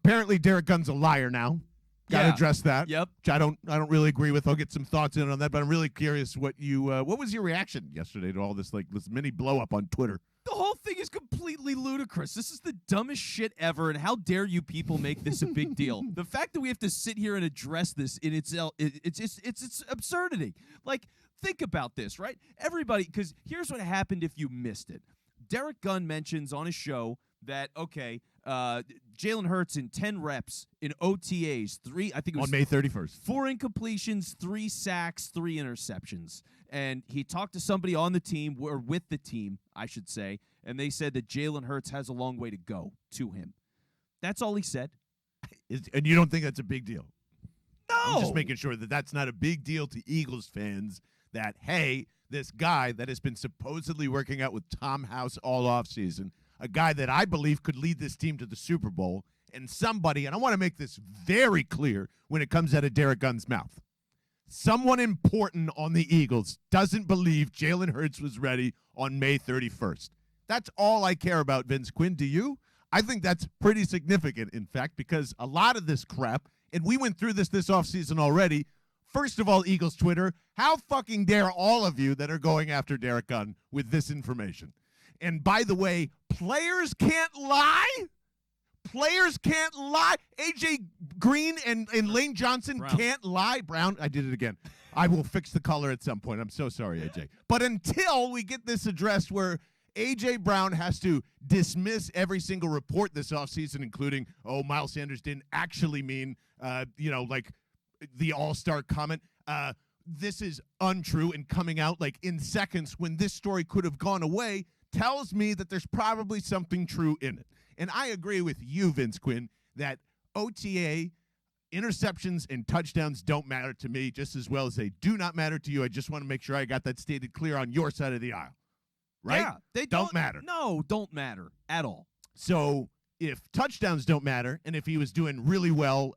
apparently Derek Gunn's a liar now. Got to address that. Yep. Which I don't really agree with. I'll get some thoughts in on that, but I'm really curious what was your reaction yesterday to all this this mini blow up on Twitter? The whole thing is completely ludicrous. This is the dumbest shit ever, and how dare you people make this a big deal? The fact that we have to sit here and address this in itself, it's absurdity. Like, think about this, right? Everybody, because here's what happened if you missed it. Derek Gunn mentions on his show that, Jalen Hurts in 10 reps in OTAs, on May 31st. 4 incompletions, 3 sacks, 3 interceptions. And he talked to somebody on the team, or with the team, I should say, and they said that Jalen Hurts has a long way to go to him. That's all he said. And you don't think that's a big deal? No. I'm just making sure that that's not a big deal to Eagles fans that, hey, this guy that has been supposedly working out with Tom House all offseason, a guy that I believe could lead this team to the Super Bowl, and somebody, and I want to make this very clear when it comes out of Derek Gunn's mouth, someone important on the Eagles doesn't believe Jalen Hurts was ready on May 31st. That's all I care about, Vince Quinn. Do you? I think that's pretty significant, in fact, because a lot of this crap, and we went through this offseason already. First of all, Eagles Twitter, how fucking dare all of you that are going after Derek Gunn with this information? And by the way, players can't lie. Players can't lie. AJ Green and Lane Johnson can't lie. Brown, I did it again. I will fix the color at some point. I'm so sorry, AJ. But until we get this addressed where AJ Brown has to dismiss every single report this offseason, including, Miles Sanders didn't actually mean, like the all-star comment. This is untrue and coming out like in seconds when this story could have gone away, tells me that there's probably something true in it. And I agree with you, Vince Quinn, that OTA, interceptions, and touchdowns don't matter to me just as well as they do not matter to you. I just want to make sure I got that stated clear on your side of the aisle. Right? Yeah, they don't matter. No, don't matter at all. So if touchdowns don't matter, and if he was doing really well,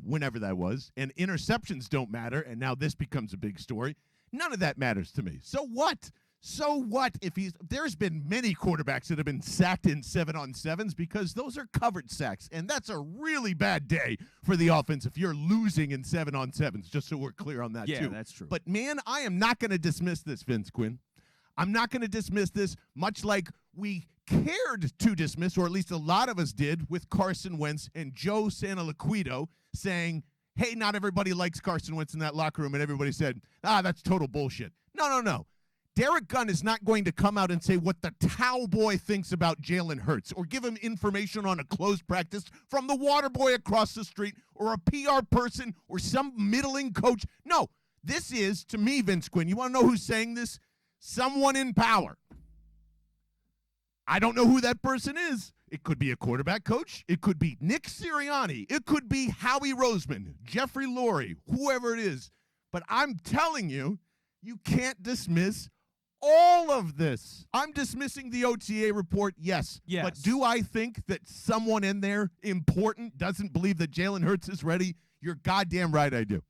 whenever that was, and interceptions don't matter, and now this becomes a big story, none of that matters to me. So what? So what if there's been many quarterbacks that have been sacked in 7-on-7s because those are covered sacks, and that's a really bad day for the offense if you're losing in 7-on-7s, just so we're clear on that too. Yeah, that's true. But man, I am not going to dismiss this, Vince Quinn. I'm not going to dismiss this, much like we cared to dismiss, or at least a lot of us did, with Carson Wentz and Joe Santoliquito saying, hey, not everybody likes Carson Wentz in that locker room, and everybody said, that's total bullshit. No. Derek Gunn is not going to come out and say what the towel boy thinks about Jalen Hurts or give him information on a closed practice from the water boy across the street or a PR person or some middling coach. No, this is, to me, Vince Quinn, you want to know who's saying this? Someone in power. I don't know who that person is. It could be a quarterback coach. It could be Nick Sirianni. It could be Howie Roseman, Jeffrey Lurie, whoever it is. But I'm telling you, you can't dismiss all of this. I'm dismissing the OTA report, yes. But do I think that someone in there important doesn't believe that Jalen Hurts is ready? You're goddamn right I do.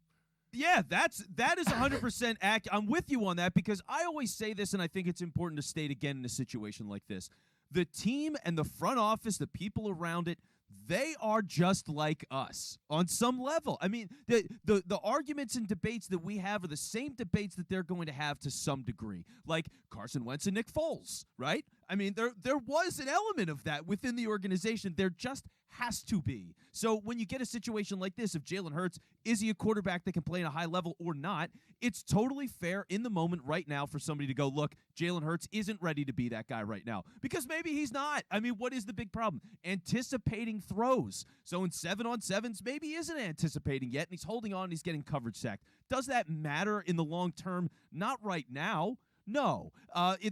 Yeah, that is 100% accurate. I'm with you on that because I always say this, and I think it's important to state again in a situation like this. The team and the front office, the people around it, they are just like us on some level. I mean, the arguments and debates that we have are the same debates that they're going to have to some degree, like Carson Wentz and Nick Foles, right? I mean, there was an element of that within the organization. There just has to be. So when you get a situation like this, if Jalen Hurts, is he a quarterback that can play at a high level or not, it's totally fair in the moment right now for somebody to go, look, Jalen Hurts isn't ready to be that guy right now. Because maybe he's not. I mean, what is the big problem? Anticipating throws. So in 7-on-7s, maybe he isn't anticipating yet, and he's holding on and he's getting coverage sacked. Does that matter in the long term? Not right now. No.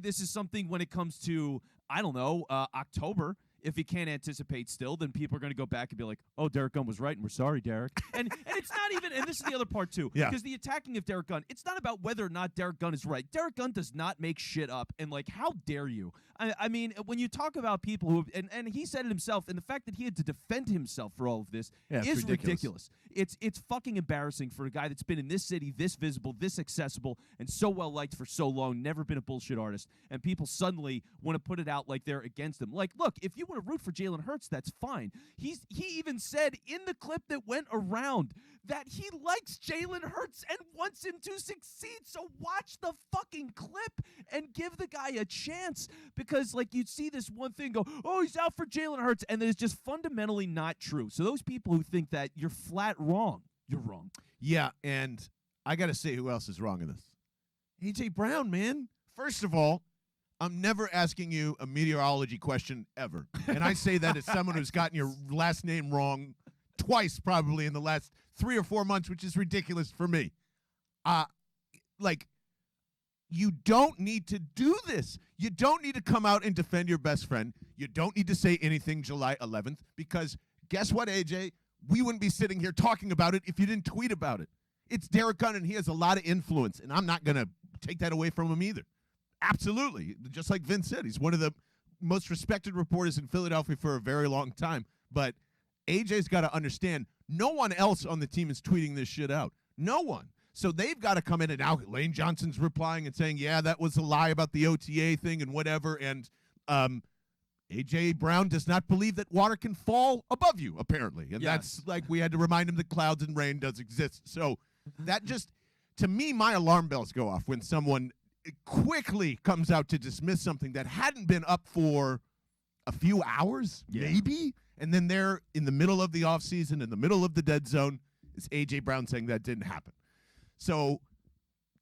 This is something when it comes to, October. If he can't anticipate still, then people are going to go back and be like, oh, Derek Gunn was right, and we're sorry, Derek. And it's not even, and this is the other part, too, because the attacking of Derek Gunn, it's not about whether or not Derek Gunn is right. Derek Gunn does not make shit up, and, how dare you? I mean, when you talk about people who, and he said it himself, and the fact that he had to defend himself for all of this is ridiculous. It's fucking embarrassing for a guy that's been in this city, this visible, this accessible, and so well-liked for so long, never been a bullshit artist, and people suddenly want to put it out like they're against him. Like, look, if you want to root for Jalen Hurts, that's fine. He even said in the clip that went around that he likes Jalen Hurts and wants him to succeed. So watch the fucking clip and give the guy a chance, because like you'd see this one thing go, oh, he's out for Jalen Hurts, and it's just fundamentally not true. So those people who think that, you're flat wrong. You're wrong. Yeah, and I got to say who else is wrong in this. A.J. Brown, man. First of all, I'm never asking you a meteorology question ever. And I say that as someone who's gotten your last name wrong twice probably in the last 3 or 4 months, which is ridiculous for me. You don't need to do this. You don't need to come out and defend your best friend. You don't need to say anything July 11th, because guess what, AJ? We wouldn't be sitting here talking about it if you didn't tweet about it. It's Derek Gunn, and he has a lot of influence, and I'm not going to take that away from him either. Absolutely. Just like Vince said, he's one of the most respected reporters in Philadelphia for a very long time. But AJ's got to understand, no one else on the team is tweeting this shit out. No one. So they've got to come in, and now Lane Johnson's replying and saying, yeah, that was a lie about the OTA thing and whatever. And A.J. Brown does not believe that water can fall above you, apparently. And that's like, we had to remind him that clouds and rain does exist. So that just, to me, my alarm bells go off when someone quickly comes out to dismiss something that hadn't been up for a few hours, maybe. And then they're in the middle of the offseason, in the middle of the dead zone, is A.J. Brown saying that didn't happen. So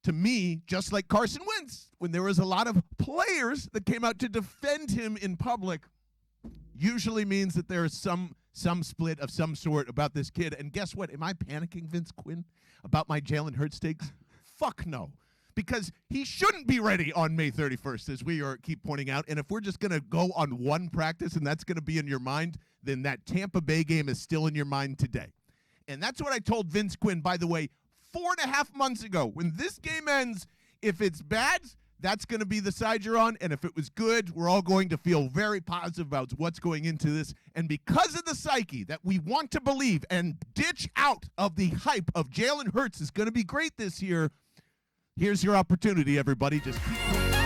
to me, just like Carson Wentz, when there was a lot of players that came out to defend him in public, usually means that there is some split of some sort about this kid. And guess what? Am I panicking, Vince Quinn, about my Jalen Hurts takes? Fuck no. Because he shouldn't be ready on May 31st, as we keep pointing out. And if we're just going to go on one practice and that's going to be in your mind, then that Tampa Bay game is still in your mind today. And that's what I told Vince Quinn, by the way, 4.5 months ago. When this game ends, if it's bad, that's going to be the side you're on. And if it was good, we're all going to feel very positive about what's going into this. And because of the psyche that we want to believe and ditch out of the hype of Jalen Hurts is going to be great this year, here's your opportunity, everybody. Just keep